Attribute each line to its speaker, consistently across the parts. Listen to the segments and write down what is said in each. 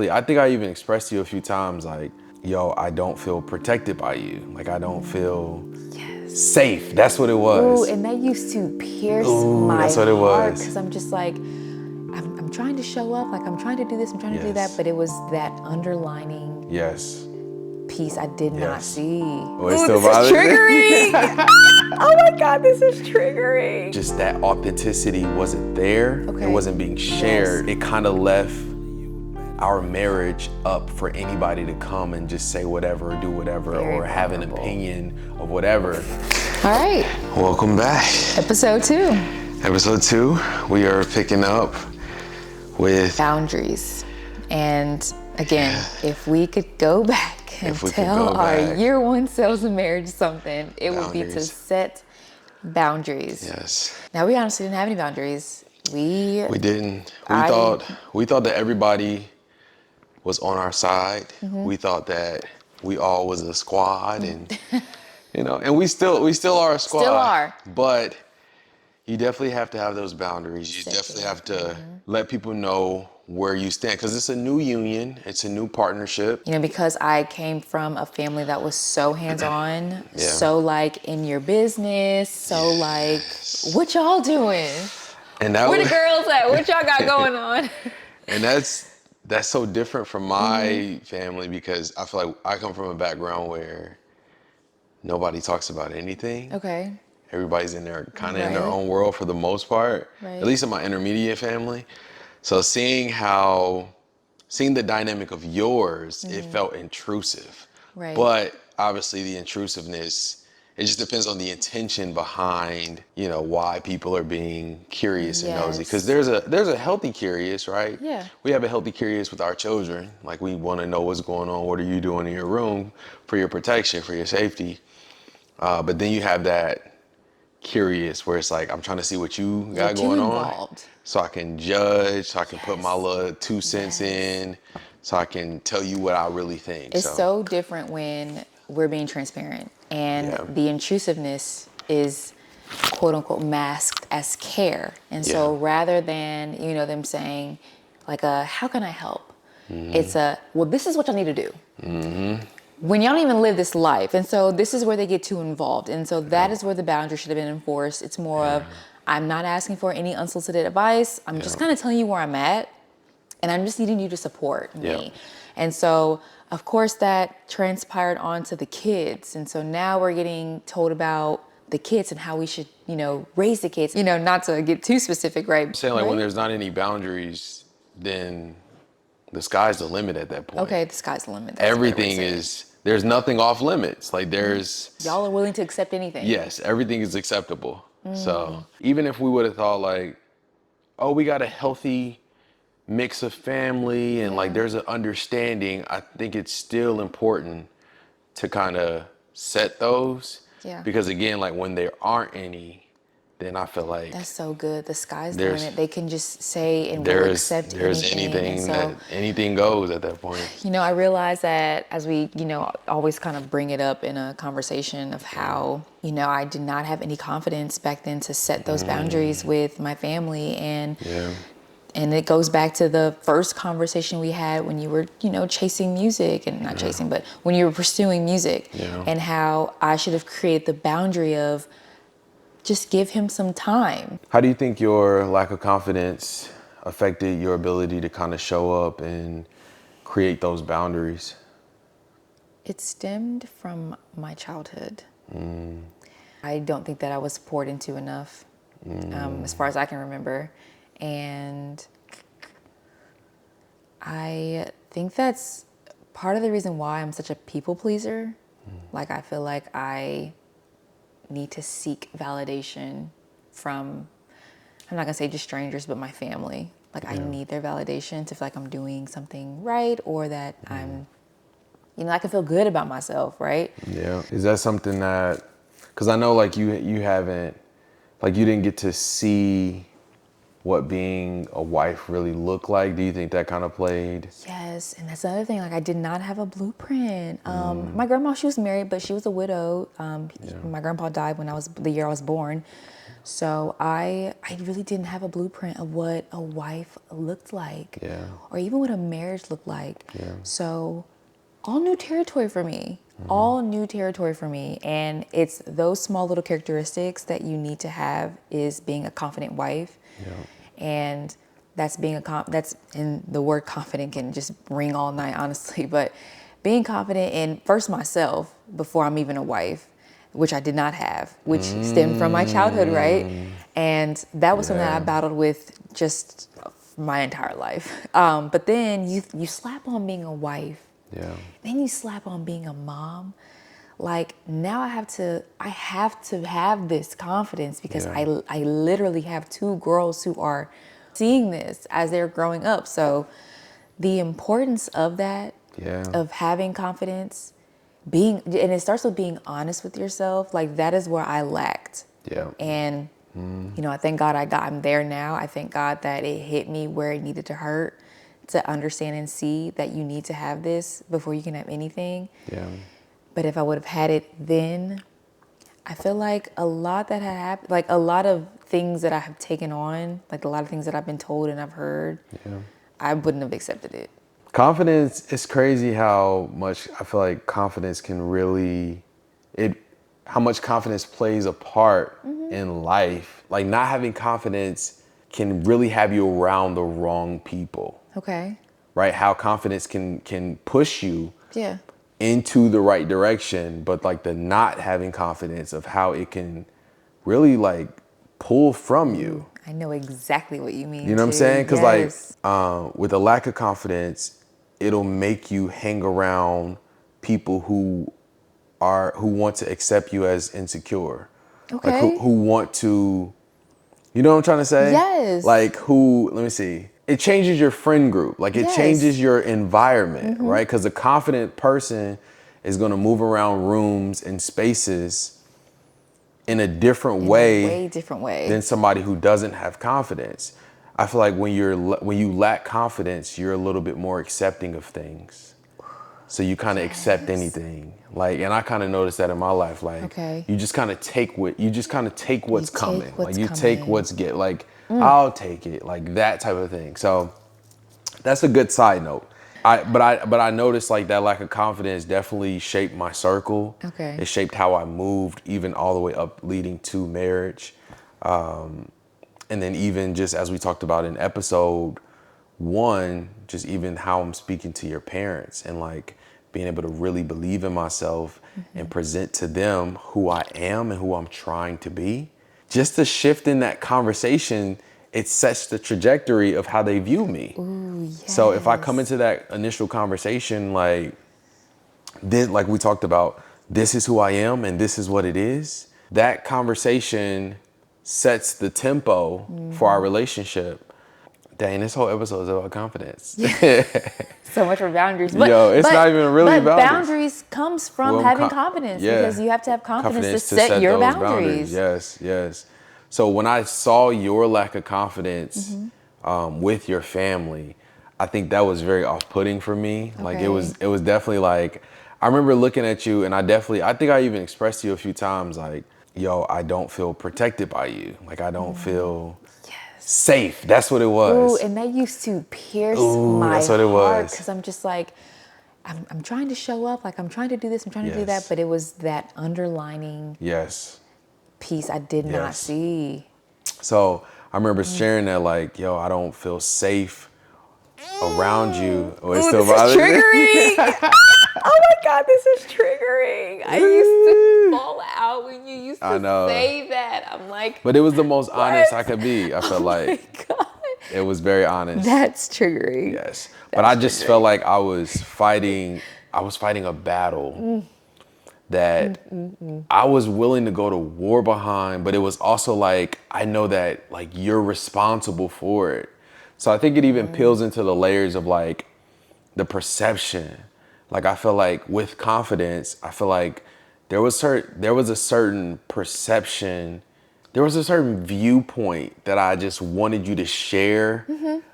Speaker 1: I think I even expressed to you a few times, like, yo, I don't feel protected by you. Like, I don't feel safe. That's what it was.
Speaker 2: Ooh, and that used to pierce
Speaker 1: Ooh,
Speaker 2: my
Speaker 1: that's what it
Speaker 2: heart
Speaker 1: was.
Speaker 2: because I'm just like, I'm trying to show up, like I'm trying to do this, I'm trying to do that,
Speaker 1: Yes.
Speaker 2: but it was that underlining
Speaker 1: Yes.
Speaker 2: piece I did not
Speaker 1: Yes.
Speaker 2: see.
Speaker 1: Oh, it
Speaker 2: Ooh,
Speaker 1: still
Speaker 2: this is
Speaker 1: bothers you?
Speaker 2: triggering. Oh my God, this is triggering.
Speaker 1: Just that authenticity wasn't there.
Speaker 2: Okay.
Speaker 1: It wasn't being shared.
Speaker 2: Yes.
Speaker 1: It kind of left our marriage up for anybody to come and just say whatever or do whatever
Speaker 2: Very
Speaker 1: or have an
Speaker 2: vulnerable.
Speaker 1: opinion of whatever.
Speaker 2: All right,
Speaker 1: Welcome back.
Speaker 2: episode 2.
Speaker 1: Episode 2, we are picking up with
Speaker 2: Boundaries. And again, if we could go back and tell our year 1 selves in marriage something, it would be to
Speaker 1: Boundaries.
Speaker 2: set boundaries.
Speaker 1: Yes.
Speaker 2: Now, we honestly didn't have any boundaries. We
Speaker 1: didn't.
Speaker 2: I-
Speaker 1: We thought that everybody was on our side.
Speaker 2: Mm-hmm.
Speaker 1: We thought that we all was a squad, and and we still are a squad.
Speaker 2: Still are.
Speaker 1: But you definitely have to have those boundaries. You definitely have to let people know where you stand, because it's a new union, it's a new partnership.
Speaker 2: because I came from a family that was so hands-on, so like in your business, so like, what y'all doing?
Speaker 1: And that
Speaker 2: Where
Speaker 1: was,
Speaker 2: the girls at? What y'all got going on?
Speaker 1: and that's so different from my family, because I feel like I come from a background where nobody talks about anything.
Speaker 2: Okay.
Speaker 1: Everybody's in their kind of in their
Speaker 2: Right.
Speaker 1: own world for the most part,
Speaker 2: Right.
Speaker 1: at least in my intermediate family. So seeing the dynamic of yours, it felt intrusive.
Speaker 2: Right.
Speaker 1: But obviously the intrusiveness, it just depends on the intention behind, why people are being curious and nosy. Because there's a healthy curious, right?
Speaker 2: Yeah.
Speaker 1: We have a healthy curious with our children. Like, we want to know what's going on. What are you doing in your room for your protection, for your safety? But then you have that curious where it's like, I'm trying to see what you got
Speaker 2: too
Speaker 1: going
Speaker 2: involved.
Speaker 1: on, so I can judge, so I can put my little 2 cents in, so I can tell you what I really think.
Speaker 2: It's so different when we're being transparent and the intrusiveness is quote unquote masked as care. And so rather than, them saying like how can I help? It's well, this is what y'all need to do. When y'all don't even live this life. And so this is where they get too involved. And so that is where the boundary should have been enforced. It's more of, I'm not asking for any unsolicited advice. I'm just kind of telling you where I'm at. And I'm just needing you to support me. And so, of course, that transpired onto the kids. And so now we're getting told about the kids and how we should, raise the kids. Not to get too specific, right?
Speaker 1: I'm saying, like, when there's not any boundaries, then the sky's the limit at that point.
Speaker 2: Okay, the sky's the limit. That's
Speaker 1: Everything is, there's nothing off limits. Like, there's...
Speaker 2: Y'all are willing to accept anything.
Speaker 1: Yes, everything is acceptable. So even if we would have thought like, oh, we got a healthy mix of family and like there's an understanding, I think it's still important to kind of set those.
Speaker 2: Yeah.
Speaker 1: Because again, like, when there aren't any, then I feel like
Speaker 2: That's so good. The sky's the limit. They can just say and we'll
Speaker 1: there's
Speaker 2: accept anything. And so,
Speaker 1: that anything goes at that point.
Speaker 2: I realize that as we, always kind of bring it up in a conversation of how, I did not have any confidence back then to set those boundaries with my family. And it goes back to the first conversation we had when you were, chasing music and not chasing, but when you were pursuing music and how I should have created the boundary of just give him some time.
Speaker 1: How do you think your lack of confidence affected your ability to kind of show up and create those boundaries?
Speaker 2: It stemmed from my childhood. I don't think that I was poured into enough, as far as I can remember. And I think that's part of the reason why I'm such a people pleaser. Like, I feel like I need to seek validation from, I'm not gonna say just strangers, but my family. Like, I need their validation to feel like I'm doing something right, or that I'm, I can feel good about myself, right?
Speaker 1: Yeah. Is that something that, because I know like you haven't, like, you didn't get to see what being a wife really looked like. Do you think that kind of played?
Speaker 2: Yes, and that's another thing. Like, I did not have a blueprint. My grandma, she was married, but she was a widow. My grandpa died when the year I was born. So I really didn't have a blueprint of what a wife looked like,
Speaker 1: Yeah.
Speaker 2: or even what a marriage looked like.
Speaker 1: Yeah.
Speaker 2: So all new territory for me, all new territory for me. And it's those small little characteristics that you need to have is being a confident wife.
Speaker 1: Yeah.
Speaker 2: And that's that's in the word confident can just ring all night, honestly. But being confident in first myself before I'm even a wife, which I did not have, which stemmed from my childhood, right? And that was something that I
Speaker 1: Yeah.
Speaker 2: battled with just my entire life. But then you slap on being a wife,
Speaker 1: Yeah.
Speaker 2: then you slap on being a mom. Like now I have to have this confidence because
Speaker 1: Yeah.
Speaker 2: I literally have two girls who are seeing this as they're growing up. So the importance of that,
Speaker 1: Yeah.
Speaker 2: of having confidence, and it starts with being honest with yourself. Like that is where I lacked.
Speaker 1: Yeah.
Speaker 2: And I thank God I'm there now. I thank God that it hit me where it needed to hurt, to understand and see that you need to have this before you can have anything.
Speaker 1: Yeah.
Speaker 2: But if I would have had it then, I feel like a lot that had happened, like a lot of things that I have taken on, like a lot of things that I've been told and I've heard,
Speaker 1: Yeah.
Speaker 2: I wouldn't have accepted it.
Speaker 1: Confidence, it's crazy how much I feel like confidence can really, how much confidence plays a part in life. Like not having confidence can really have you around the wrong people,
Speaker 2: Okay.
Speaker 1: right? How confidence can push you
Speaker 2: Yeah.
Speaker 1: into the right direction, but like the not having confidence of how it can really like pull from you.
Speaker 2: I know exactly what you mean.
Speaker 1: You know what I'm
Speaker 2: too.
Speaker 1: saying? Because
Speaker 2: Yes.
Speaker 1: with a lack of confidence, it'll make you hang around people who want to accept you as insecure. Like
Speaker 2: Okay.
Speaker 1: who want to, you know what I'm trying to say?
Speaker 2: Yes.
Speaker 1: Like let me see. It changes your friend group. Like it
Speaker 2: Yes.
Speaker 1: changes your environment, right? Because a confident person is going to move around rooms and spaces in a different
Speaker 2: In a
Speaker 1: way
Speaker 2: way different way.
Speaker 1: than somebody who doesn't have confidence. I feel like when you lack confidence, you're a little bit more accepting of things. So you kind of accept
Speaker 2: Yes.
Speaker 1: anything. Like, and I kind of noticed that in my life. Like,
Speaker 2: Okay.
Speaker 1: you just kind of take what's coming.
Speaker 2: take what's
Speaker 1: Like you take
Speaker 2: coming.
Speaker 1: what's like, I'll take it. Like that type of thing. So that's a good side note. But I noticed like that lack of confidence definitely shaped my circle.
Speaker 2: Okay.
Speaker 1: It shaped how I moved, even all the way up leading to marriage. And then even just as we talked about in episode 1, just even how I'm speaking to your parents and like being able to really believe in myself and present to them who I am and who I'm trying to be. Just the shift in that conversation, it sets the trajectory of how they view me.
Speaker 2: Ooh, yes.
Speaker 1: So if I come into that initial conversation, like we talked about, this is who I am and this is what it is, that conversation sets the tempo for our relationship. Dang, this whole episode is about confidence.
Speaker 2: So much for boundaries.
Speaker 1: Yo, it's not even really
Speaker 2: but
Speaker 1: boundaries.
Speaker 2: boundaries comes from
Speaker 1: Well,
Speaker 2: having confidence because you have to have confidence to set your
Speaker 1: those
Speaker 2: boundaries.
Speaker 1: Yes. So when I saw your lack of confidence with your family, I think that was very off-putting for me. Like it was definitely like, I remember looking at you and I think I even expressed to you a few times like, yo, I don't feel protected by you. Like I don't feel safe. That's what it was.
Speaker 2: Ooh, and that used to pierce
Speaker 1: Ooh,
Speaker 2: my
Speaker 1: that's what it
Speaker 2: heart
Speaker 1: was.
Speaker 2: because I'm just like, I'm trying to show up, like I'm trying to do this, I'm trying to do that,
Speaker 1: Yes.
Speaker 2: but it was that underlining
Speaker 1: Yes.
Speaker 2: piece I did not
Speaker 1: Yes.
Speaker 2: see.
Speaker 1: So I remember sharing that like, yo, I don't feel safe around you. Oh, it still
Speaker 2: This is
Speaker 1: bothers you?
Speaker 2: triggering. Oh my God, this is triggering. I used to fall out when you used
Speaker 1: I
Speaker 2: to
Speaker 1: know.
Speaker 2: say that. I'm like,
Speaker 1: But it was the most honest I could be. I felt like
Speaker 2: God,
Speaker 1: it was very honest.
Speaker 2: that's triggering.
Speaker 1: Yes. But I just felt like I was fighting a battle that I was willing to go to war behind, but it was also like, I know that like you're responsible for it. So I think it even peels into the layers of like the perception. Like I feel like with confidence, I feel like there was a certain perception, there was a certain viewpoint that I just wanted you to share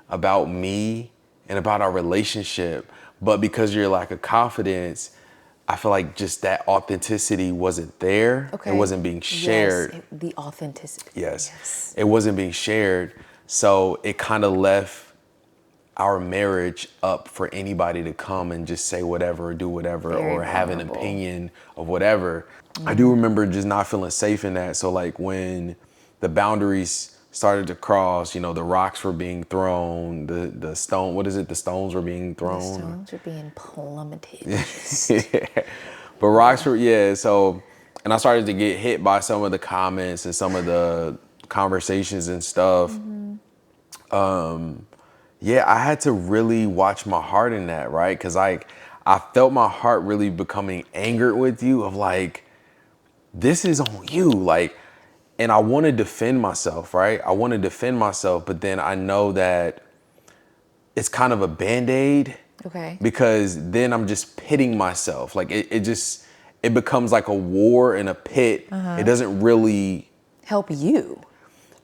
Speaker 1: about me and about our relationship. But because of your lack of confidence, I feel like just that authenticity wasn't there.
Speaker 2: Okay.
Speaker 1: It wasn't being shared.
Speaker 2: Yes, the authenticity.
Speaker 1: Yes. It wasn't being shared. So it kind of left our marriage up for anybody to come and just say whatever or do whatever
Speaker 2: Very
Speaker 1: or have an
Speaker 2: vulnerable.
Speaker 1: opinion of whatever. I do remember just not feeling safe in that. So like when the boundaries started to cross, you know, the rocks were being thrown, the stone, what is it? The stones were being
Speaker 2: The
Speaker 1: thrown.
Speaker 2: stones are being plummeted.
Speaker 1: Yeah. But rocks were, yeah. So, and I started to get hit by some of the comments and some of the conversations and stuff. Yeah, I had to really watch my heart in that, right? Because I felt my heart really becoming angered with you of like, this is on you. Like, and I want to defend myself, right? I want to defend myself, but then I know that it's kind of a Band-Aid.
Speaker 2: Okay.
Speaker 1: Because then I'm just pitting myself. Like it becomes like a war in a pit. It doesn't really,
Speaker 2: Help you.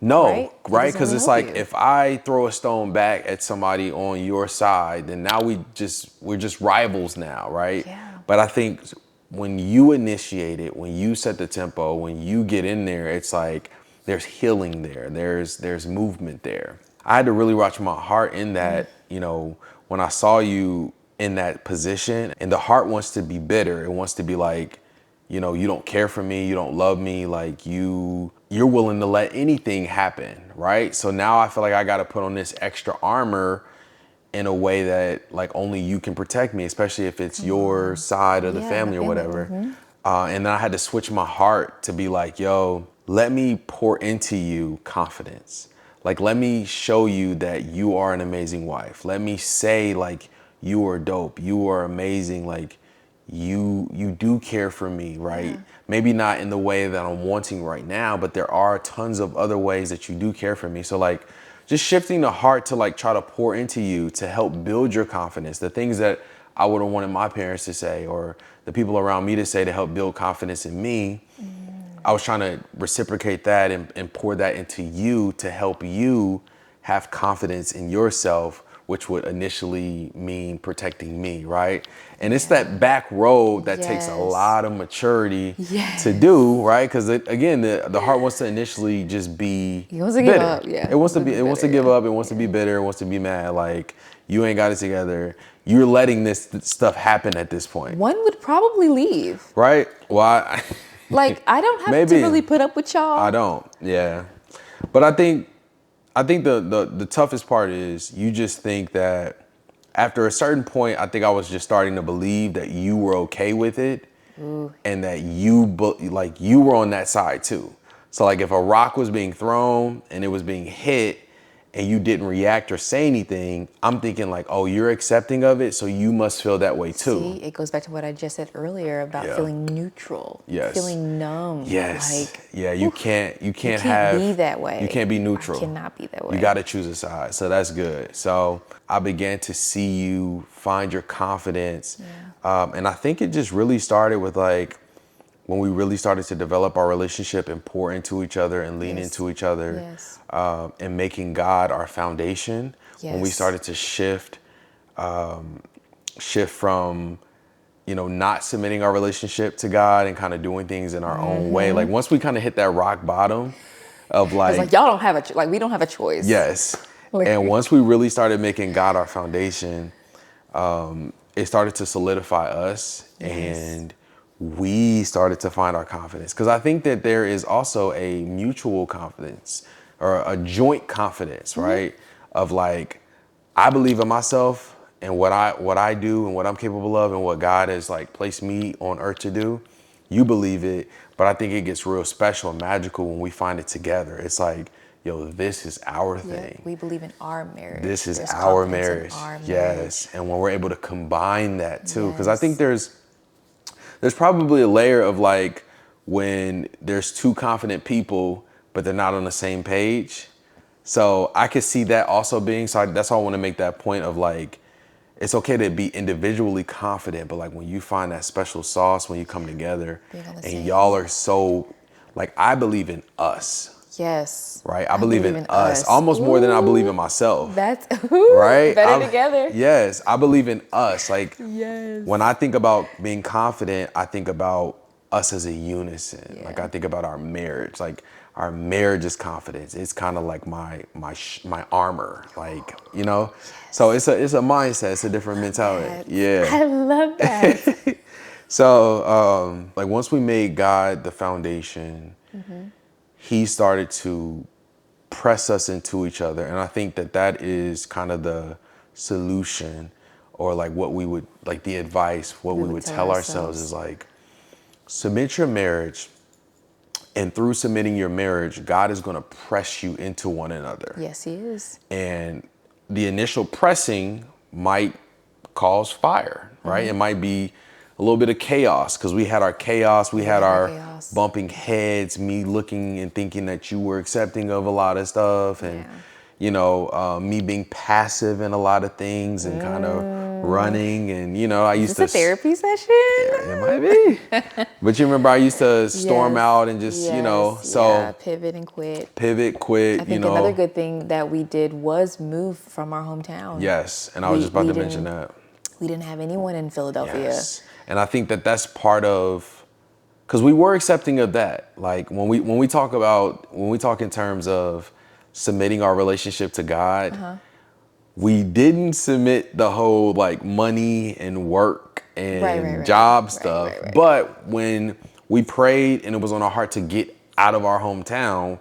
Speaker 1: no,
Speaker 2: Right? It
Speaker 1: right?
Speaker 2: doesn't
Speaker 1: Because
Speaker 2: really
Speaker 1: it's
Speaker 2: help
Speaker 1: like
Speaker 2: you.
Speaker 1: if I throw a stone back at somebody on your side, then now we're just rivals now, right?
Speaker 2: Yeah.
Speaker 1: But I think when you initiate it, when you set the tempo, when you get in there, it's like there's healing there. There's movement there. I had to really watch my heart in that, you know, when I saw you in that position, and the heart wants to be bitter. It wants to be like, you know, you don't care for me, you don't love me, like you're willing to let anything happen, right? So now I feel like I got to put on this extra armor in a way that like only you can protect me, especially if it's your side of the
Speaker 2: Yeah,
Speaker 1: family or
Speaker 2: the family,
Speaker 1: whatever. And then I had to switch my heart to be like, yo, let me pour into you confidence. Like, let me show you that you are an amazing wife. Let me say like, you are dope. You are amazing. Like you do care for me, right?
Speaker 2: Yeah.
Speaker 1: Maybe not in the way that I'm wanting right now, but there are tons of other ways that you do care for me. So like just shifting the heart to like try to pour into you to help build your confidence, the things that I would have wanted my parents to say or the people around me to say to help build confidence in me. I was trying to reciprocate that and pour that into you to help you have confidence in yourself, which would initially mean protecting me, right? And it's that back road that takes a
Speaker 2: Yes.
Speaker 1: lot of maturity
Speaker 2: Yes.
Speaker 1: to do, right? Because again, the heart wants to initially just be
Speaker 2: It wants to
Speaker 1: bitter.
Speaker 2: give up, yeah.
Speaker 1: It wants to be. It wants to give
Speaker 2: bitter,
Speaker 1: up. It wants to be bitter. It wants to be mad. Like you ain't got it together. You're letting this stuff happen at this point,
Speaker 2: One would probably leave.
Speaker 1: right? Well,
Speaker 2: Like, I don't have
Speaker 1: Maybe.
Speaker 2: to really put up with y'all.
Speaker 1: I don't. Yeah. But I think the toughest part is you just think that after a certain point, I think I was just starting to believe that you were okay with it and that like you were on that side too. So like if a rock was being thrown and it was being hit and you didn't react or say anything, I'm thinking like, oh, you're accepting of it, so you must feel that way too.
Speaker 2: See, it goes back to what I just said earlier about
Speaker 1: Yeah.
Speaker 2: feeling neutral.
Speaker 1: Yes.
Speaker 2: Feeling numb.
Speaker 1: Yes.
Speaker 2: Like,
Speaker 1: Yeah, you can't
Speaker 2: you can't
Speaker 1: have
Speaker 2: be that way.
Speaker 1: You can't be neutral.
Speaker 2: I cannot be that way.
Speaker 1: You got to choose a side. So that's good. So I began to see you find your confidence. And I think it just really started with like when we really started to develop our relationship and pour into each other and lean
Speaker 2: Yes.
Speaker 1: into each other
Speaker 2: Yes.
Speaker 1: and making God our foundation. When we
Speaker 2: Yes.
Speaker 1: started to shift from not submitting our relationship to God and kind of doing things in our own way. Like once we kind of hit that rock bottom of
Speaker 2: It's
Speaker 1: like,
Speaker 2: like, y'all don't have like, we don't have a choice.
Speaker 1: yes.
Speaker 2: Like-
Speaker 1: And once we really started making God our foundation, it started to solidify us and we started to find our confidence. Because I think that there is also a mutual confidence or a joint confidence, right? Of like, I believe in myself and what I do and what I'm capable of and what God has like placed me on earth to do. You believe it, but I think it gets real special and magical when we find it together. It's like, yo, this is our thing.
Speaker 2: We believe in our marriage.
Speaker 1: This is
Speaker 2: There's
Speaker 1: our
Speaker 2: confidence in
Speaker 1: marriage.
Speaker 2: our
Speaker 1: Yes. And when we're able to combine that too, because I think
Speaker 2: Yes.
Speaker 1: there's probably a layer of like when there's two confident people, but they're not on the same page. So I could see that also being, that's why I want to make that point of like, it's okay to be individually confident, but like when you find that special sauce, when you come together
Speaker 2: Being on the
Speaker 1: and
Speaker 2: same.
Speaker 1: y'all are so, like, I believe in us.
Speaker 2: Yes.
Speaker 1: right? I believe in us
Speaker 2: us.
Speaker 1: almost more than I believe in
Speaker 2: Ooh,
Speaker 1: myself,
Speaker 2: That's
Speaker 1: right?
Speaker 2: better together.
Speaker 1: Yes, I believe in us. Like
Speaker 2: Yes.
Speaker 1: when I think about being confident, I think about us as a unison. Like
Speaker 2: Yeah.
Speaker 1: I think about our marriage. Like our marriage is confidence. It's kind of like my armor. Like so it's a mindset. It's a different mentality. Yeah.
Speaker 2: I love that.
Speaker 1: So like once we made God the foundation, He started to press us into each other. And I think that is kind of the solution, or like what we would, like the advice, what we would tell ourselves is like, submit your marriage. And through submitting your marriage, God is going to press you into one another.
Speaker 2: Yes, he is.
Speaker 1: And the initial pressing might cause fire, right? It might be a little bit of chaos, because we had our chaos, we had our
Speaker 2: chaos.
Speaker 1: bumping heads, me looking and thinking that you were accepting of a lot of stuff, and me being passive in a lot of things and kind of running, and I used to.
Speaker 2: Is this a therapy session?
Speaker 1: Yeah, it might be. But you remember I used to storm
Speaker 2: Yes.
Speaker 1: out and just, so
Speaker 2: pivot and quit.
Speaker 1: pivot, quit,
Speaker 2: I think another good thing that we did was move from our hometown.
Speaker 1: Yes, and I was just about to mention that.
Speaker 2: We didn't have anyone in Philadelphia.
Speaker 1: Yes, and I think that's part of, because we were accepting of that. Like when we talk in terms of submitting our relationship to God, we didn't submit the whole like money and work and job stuff. But when we prayed and it was on our heart to get out of our hometown,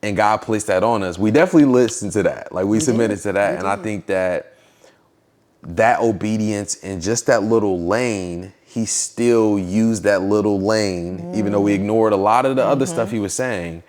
Speaker 1: and God placed that on us, we definitely listened to that. Like we submitted to that, and I think that obedience in just that little lane, He still used that little lane, even though we ignored a lot of the other stuff He was saying.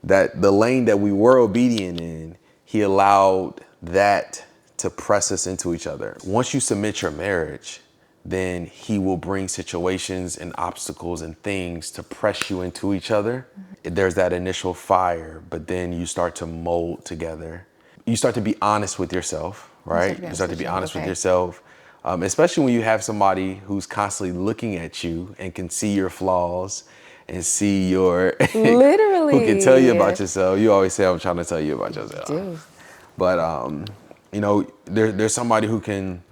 Speaker 1: That the lane that we were obedient in, He allowed that to press us into each other. Once you submit your marriage, then He will bring situations and obstacles and things to press you into each other. There's that initial fire, but then you start to mold together. You start to be honest with yourself, right? You start to be honest with yourself, especially when you have somebody who's constantly looking at you and can see your flaws and see your
Speaker 2: Literally
Speaker 1: who can tell you about yourself. You always say, I'm trying to tell you about yourself.
Speaker 2: Do.
Speaker 1: But there's somebody who can,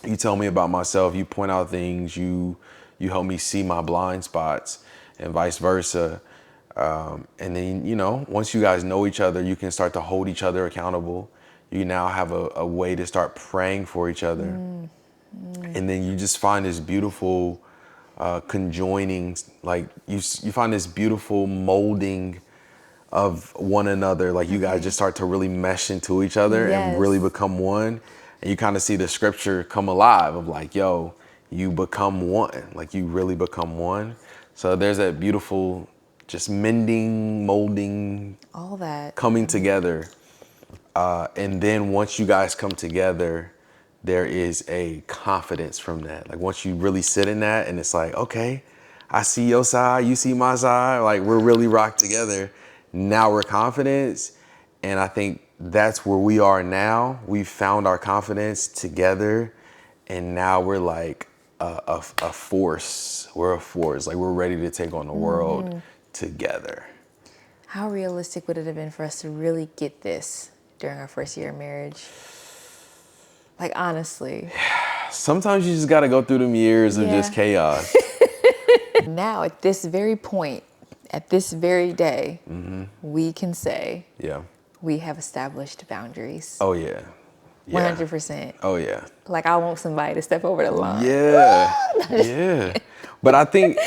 Speaker 1: you tell me about myself, you point out things, you help me see my blind spots, and vice versa. And then, once you guys know each other, you can start to hold each other accountable. You now have a way to start praying for each other. And then you just find this beautiful conjoining, like you find this beautiful molding of one another. Like you guys just start to really mesh into each other and really become one. And you kind of see the scripture come alive of like, yo, you become one, like you really become one. So there's that beautiful just mending, molding,
Speaker 2: all that
Speaker 1: coming together. And then once you guys come together, there is a confidence from that. Like once you really sit in that and it's like, okay, I see your side, you see my side, like we're really rocked together. Now we're confident. And I think that's where we are now. We found our confidence together, and now we're like a force. We're a force. Like we're ready to take on the world together.
Speaker 2: How realistic would it have been for us to really get this during our first year of marriage? Like honestly.
Speaker 1: Sometimes you just got to go through them years of just chaos.
Speaker 2: Now at this very point, at this very day, we can say, we have established boundaries.
Speaker 1: Oh yeah.
Speaker 2: 100%.
Speaker 1: Oh yeah.
Speaker 2: Like I want somebody to step over the line.
Speaker 1: Yeah. Yeah. But I think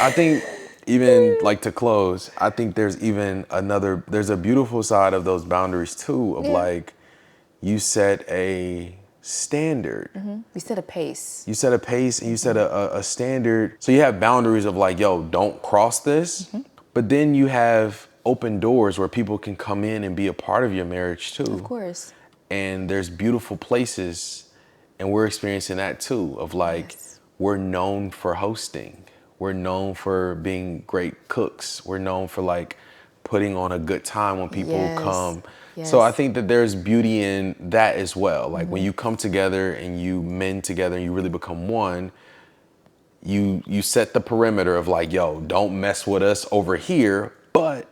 Speaker 1: even like to close, I think there's a beautiful side of those boundaries too, of like you set a standard.
Speaker 2: You set a pace.
Speaker 1: You set a pace and you set a standard. So you have boundaries of like, yo, don't cross this. But then you have open doors where people can come in and be a part of your marriage too.
Speaker 2: Of course.
Speaker 1: And there's beautiful places, and we're experiencing that too, of like, we're known for hosting. We're known for being great cooks. We're known for like putting on a good time when people come. So I think that there's beauty in that as well. Like when you come together and you mend together and you really become one, you set the perimeter of like, yo, don't mess with us over here, but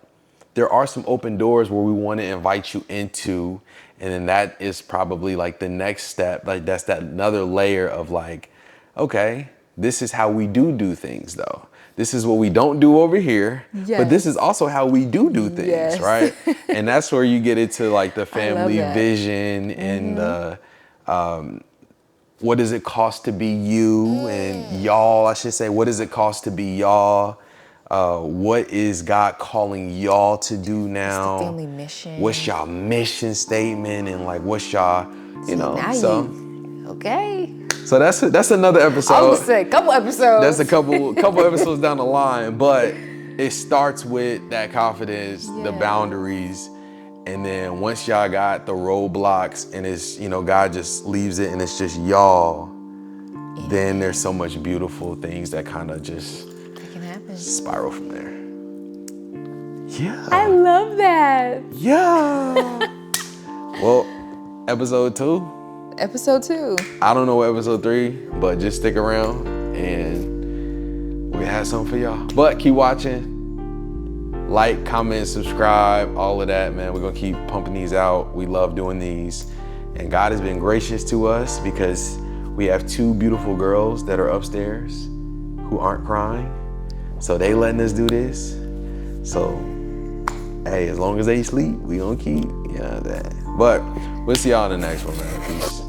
Speaker 1: there are some open doors where we want to invite you into. And then that is probably like the next step. Like that's that another layer of like, okay, this is how we do things though. This is what we don't do over here, but this is also how we do things,
Speaker 2: Yes.
Speaker 1: right? And that's where you get into like the
Speaker 2: I love
Speaker 1: family
Speaker 2: that.
Speaker 1: vision and what does it cost to be you and y'all, I should say, what does it cost to be y'all? What is God calling y'all to do now?
Speaker 2: What's the family mission?
Speaker 1: What's y'all mission statement and like what's y'all, you know,
Speaker 2: Now
Speaker 1: so.
Speaker 2: Okay.
Speaker 1: So that's another episode.
Speaker 2: I was gonna say a couple episodes.
Speaker 1: That's a couple episodes down the line, but it starts with that confidence, the boundaries, and then once y'all got the roadblocks and it's, you know, God just leaves it and it's just y'all, then there's so much beautiful things that kind of just
Speaker 2: That can happen.
Speaker 1: spiral from there. Yeah.
Speaker 2: I love that.
Speaker 1: Yeah. Well, episode 2.
Speaker 2: Episode 2.
Speaker 1: I don't know what episode 3, but just stick around and we have something for y'all. But keep watching. Like, comment, subscribe, all of that, man. We're gonna keep pumping these out. We love doing these. And God has been gracious to us because we have 2 beautiful girls that are upstairs who aren't crying. So they letting us do this. So, hey, as long as they sleep, we gonna keep, you know that. But we'll see y'all in the next one, man. Peace.